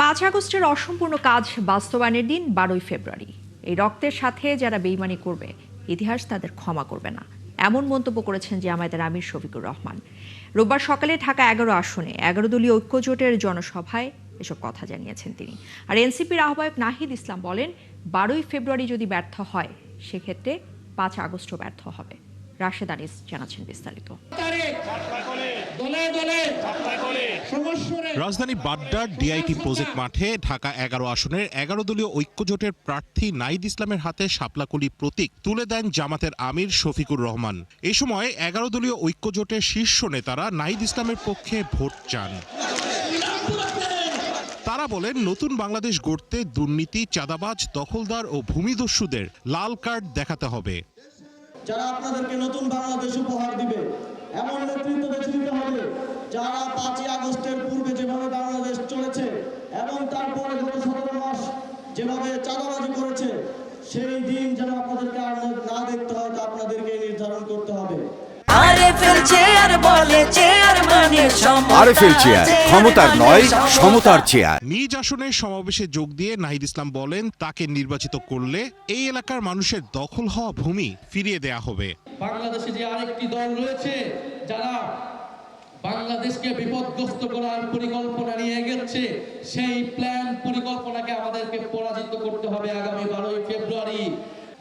5 আগস্টের অসম্পূর্ণ কাজ বাস্তবায়নের দিন 12ই ফেব্রুয়ারি। এই রক্তের সাথে যারা বেইমানি করবে, ইতিহাস তাদের ক্ষমা করবে না, এমন মন্তব্য করেছেন জামায়াতের আমির শফিকুর রহমান। রোববার সকালে ঢাকা 11 আসনে 11 দলীয় ঐক্যজোটের জনসভায় এসব কথা জানিয়েছেন তিনি। আর এনসিপির আহ্বায়ক নাহিদ ইসলাম বলেন, 12ই ফেব্রুয়ারি যদি ব্যর্থ হয়, সেক্ষেত্রে 5 আগস্টও ব্যর্থ হবে। রাশেদ আনিস জানাচ্ছেন বিস্তারিত। রাজধানী বাড্ডার ডিআইটি প্রজেক্ট মাঠে ঢাকা 11 আসনের 11 দলীয় ঐক্যজোটের প্রার্থী নাহিদ ইসলামের হাতে শাপলাকলি প্রতীক তুলে দেন জামাতের আমির শফিকুর রহমান। এই সময় 11 দলীয় ঐক্যজোটের শীর্ষ নেতারা নাহিদ ইসলামের পক্ষে ভোট চান। তারা বলেন, নতুন বাংলাদেশ গড়তে দুর্নীতি, চাঁদাবাজ, দখলদার ও ভূমিদস্যুদের লাল কার্ড দেখাতে হবে। যারা আপনাদেরকে নতুন বাংলাদেশ উপহার দিবে, এমন নেতৃত্ব বেছে নিতে হবে যারা 5ই আগস্টের পূর্বে যেভাবে বাংলাদেশ চলেছে এবং তারপরে গত 17 মাস যেভাবে চাঁদাবাজি করেছে, সেই দিন যেন আপনাদেরকে আর না দেখতে হয়, তা আপনাদেরকে নির্ধারণ করতে হবে। আরএফএল চেয়ার বলে চেয়ার মানে আরএফএল চেয়ার, ক্ষমতার নয় সমতার চেয়ার। নিজ আসনের সমাবেশে যোগ দিয়ে নাহিদ ইসলাম বলেন, তাকে নির্বাচিত করলে এই এলাকার মানুষের দখল হওয়া ভূমি ফিরিয়ে দেয়া হবে। বাংলাদেশে যে আরেকটি দল রয়েছে যারা বাংলাদেশকে বিপদগ্রস্ত করার পরিকল্পনা নিয়ে এগোচ্ছে, সেই প্ল্যান পরিকল্পনাকে আমাদেরকে পরাজিত করতে হবে আগামী 12ই ফেব্রুয়ারি।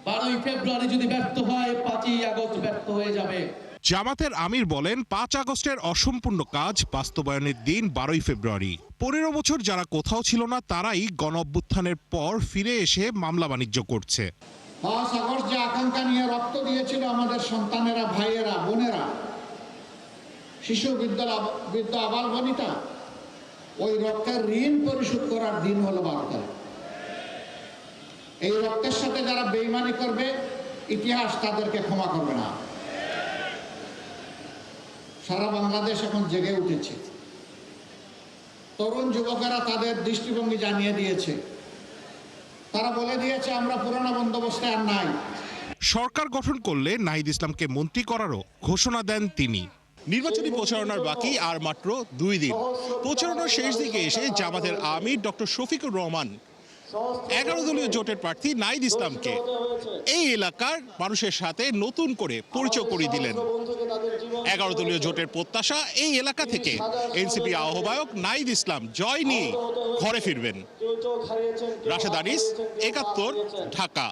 12ই ফেব্রুয়ারি যদি ব্যর্থ হয়, 5ই আগস্ট ব্যর্থ হয়ে যাবে। জামাতের আমির বলেন, 5 আগস্টের অসম্পূর্ণ কাজ বাস্তবায়নের দিন 12ই ফেব্রুয়ারি। 15 বছর যারা কোথাও ছিল না, তারাই গণঅভ্যুত্থানের পর ফিরে এসে মামলা বাণিজ্য করছে। 5 আগস্ট যে আকাঙ্ক্ষা নিয়ে রক্ত দিয়েছিল আমাদের সন্তানেরা, ভাইয়েরা, বোনেরা, শিশু, বৃদ্ধ, আবাল বনিতা, ওই রক্তের ঋণ পরিশোধ করার দিন হলো 12 তারিখ। এই রক্তের সাথে যারা বেইমানি করবে, ইতিহাস তাদেরকে ক্ষমা করবে না। সারা বাংলাদেশ এখন জেগে উঠেছে। তরুণ যুবকেরা তাদের দৃষ্টিভঙ্গি জানিয়ে দিয়েছে। তারা বলে দিয়েছে, আমরা পুরোনো বন্দোবস্তে আর নাই। সরকার গঠন করলে নাহিদ ইসলামকে মন্ত্রী করারও ঘোষণা দেন তিনি। নির্বাচনী প্রচারণার বাকি আর মাত্র 2 দিন। প্রচারণার শেষ দিকে এসে জামাতের আমির ডক্টর শফিকুর রহমান 11 দলীয় জোটের প্রার্থী নাহিদ ইসলামকে এই এলাকার মানুষের সাথে নতুন করে পরিচয় করিয়ে দিলেন। 11 দলীয় জোটের প্রত্যাশা, এই এলাকা থেকে এনসিপি আহ্বায়ক নাহিদ ইসলাম জয় নিয়ে ঘরে ফিরবেন। রাশেদ আনিস, 71, ঢাকা।